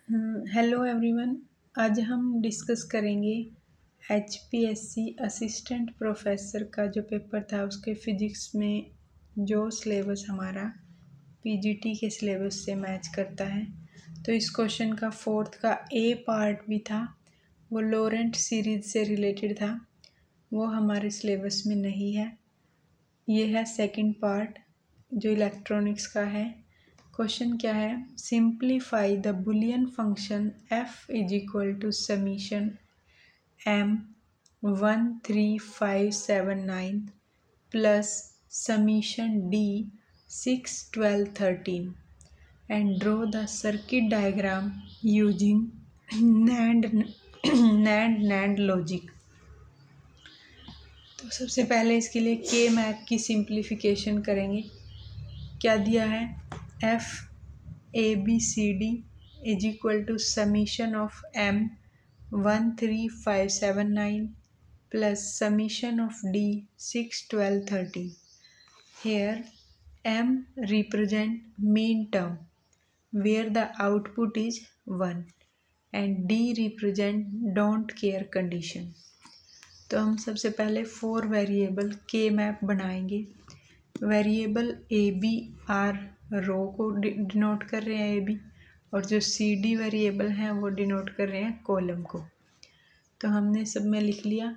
Hello everyone. आज हम discuss करेंगे HPSC असिस्टेंट प्रोफेसर का जो पेपर था उसके फिजिक्स में जो सिलेबस हमारा PGT के सिलेबस से मैच करता है। तो इस क्वेश्चन का फोर्थ का ए पार्ट भी था, वो लॉरेंट सीरीज से रिलेटेड था, वो हमारे सिलेबस में नहीं है। ये है सेकंड पार्ट जो इलेक्ट्रॉनिक्स का है। क्वेश्चन क्या है, simplify the Boolean function f is equal to summation m 13579 plus summation d 61213 and draw the circuit diagram using NAND logic. तो सबसे पहले इसके लिए के मैप की सिंप्लीफिकेशन करेंगे। क्या दिया है, f ABCD is equal to summation of m 13579 plus summation of d 61213। Here m represent mean term where the output is 1 and d represent don't care condition। तो हम सबसे पहले 4 वेरिएबल के मैप बनाएंगे। वेरिएबल ए बी आर रो को denote कर रहे हैं ए बी, और जो सी डी वेरिएबल हैं वो डिनोट कर रहे हैं कॉलम को। तो हमने सब में लिख लिया।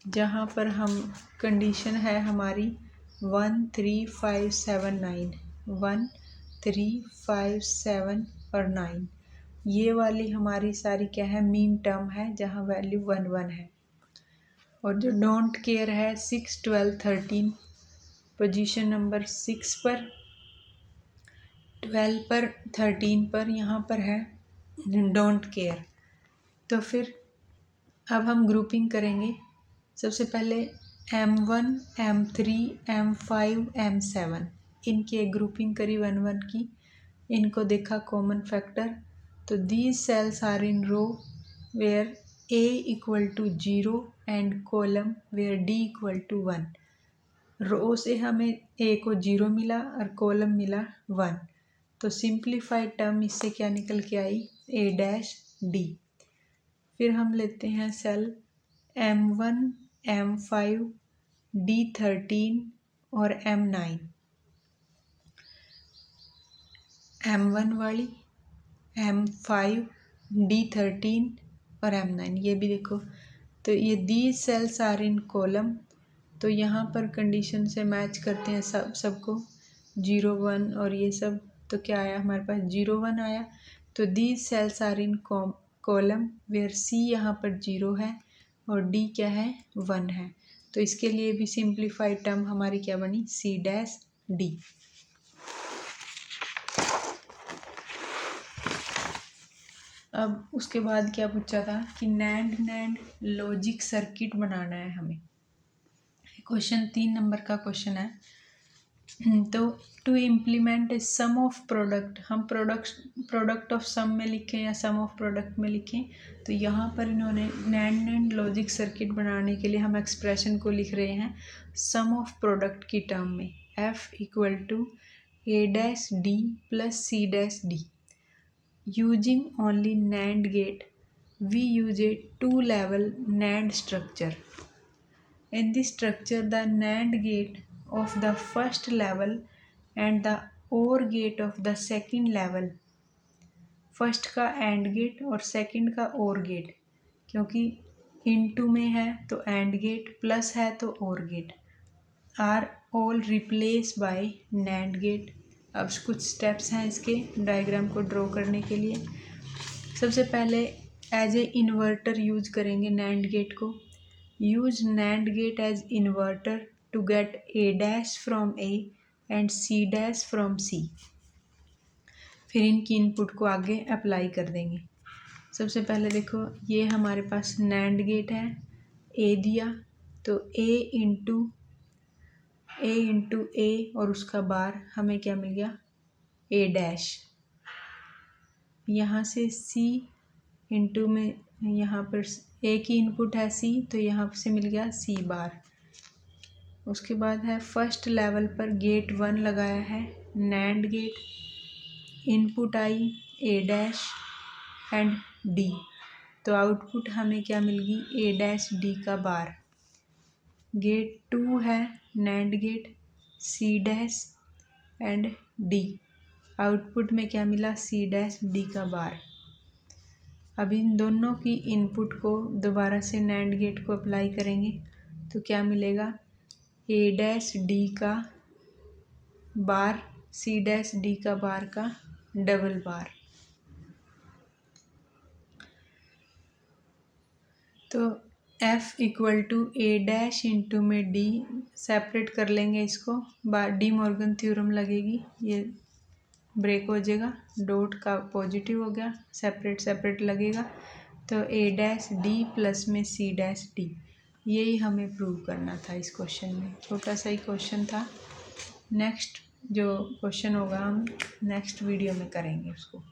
जहाँ पर हम कंडीशन है हमारी 13579 13579 और 9, ये वाली हमारी सारी क्या है, मीन टर्म है जहाँ वैल्यू 1 1 है। और जो डोंट केयर है 6 12 13 पोजीशन नंबर 6 पर, 12 पर, 13 पर, यहाँ पर है डोंट केयर। तो फिर अब हम ग्रुपिंग करेंगे। सबसे पहले M1 M3 M5 M7 इनकी एक ग्रुपिंग करी 1 1 की, इनको देखा कॉमन फैक्टर। तो these cells are in row where A equal to 0 and column where D equal to 1। Row से हमें A को 0 मिला और कॉलम मिला 1। तो सिंप्लीफाइड टर्म इससे क्या निकल के आई, A-D। फिर हम लेते हैं सेल M1 M5 D13 और M9। M1 वाली, M5 D13 और M9, ये भी देखो। तो ये these cells are in column, तो यहाँ पर कंडीशन से मैच करते हैं सबको 0 1 और ये सब। तो क्या आया हमारे पास, 0 1 आया। तो these cells are in column where C यहाँ पर 0 है और D क्या है, 1 है। तो इसके लिए भी सिंप्लीफाइड टर्म हमारी क्या बनी, C-D। अब उसके बाद क्या पूछा था कि NAND लॉजिक सर्किट बनाना है हमें। क्वेश्चन 3 नंबर का क्वेश्चन है। तो to implement a sum of product, हम प्रोडक्ट ऑफ सम में लिखें या सम ऑफ प्रोडक्ट में लिखें। तो यहाँ पर इन्होंने NAND लॉजिक सर्किट बनाने के लिए हम एक्सप्रेशन को लिख रहे हैं सम ऑफ प्रोडक्ट की टर्म में, F equal to A-D plus C-D। Using only NAND gate we use a 2 level NAND structure। In this structure, the NAND gate of the first level and the OR gate of the second level, first का AND gate और second का OR gate, क्योंकि into में है तो AND gate, plus है तो OR gate, are all replace by NAND gate. अब कुछ स्टेप्स हैं इसके डायग्राम को ड्रॉ करने के लिए। सबसे पहले एज ए इन्वर्टर यूज करेंगे NAND गेट को। Use NAND gate as inverter to get A' from A and C' from C। फिर इनकी इनपुट को आगे अप्लाई कर देंगे। सबसे पहले देखो, ये हमारे पास NAND गेट है, A दिया तो A इंटू A और उसका बार हमें क्या मिल गया, A'। यहाँ से C इंटू में, यहाँ पर A की इनपुट है C, तो यहाँ से मिल गया C बार। उसके बाद है फर्स्ट लेवल पर गेट 1 लगाया है NAND gate, input I A', and D. तो आउटपुट हमें क्या मिल गई, ए डैश डी का बार। गेट 2 है NAND gate, C dash and D. Output में क्या मिला, सी डैश डी का बार। अब इन दोनों की इनपुट को दोबारा से नैंड गेट को अप्लाई करेंगे तो क्या मिलेगा, ए डैश डी का बार सी डैश डी का बार का डबल बार। तो F इक्वल टू ए डैश इंटू में डी, सेपरेट कर लेंगे इसको, डी मॉर्गन थ्योरम लगेगी, ये ब्रेक हो जाएगा, डॉट का पॉजिटिव हो गया, सेपरेट सेपरेट लगेगा। तो ए डैश डी प्लस में सी डैश डी, यही हमें प्रूव करना था इस क्वेश्चन में। छोटा सा ही क्वेश्चन था। नेक्स्ट जो क्वेश्चन होगा हम नेक्स्ट वीडियो में करेंगे उसको।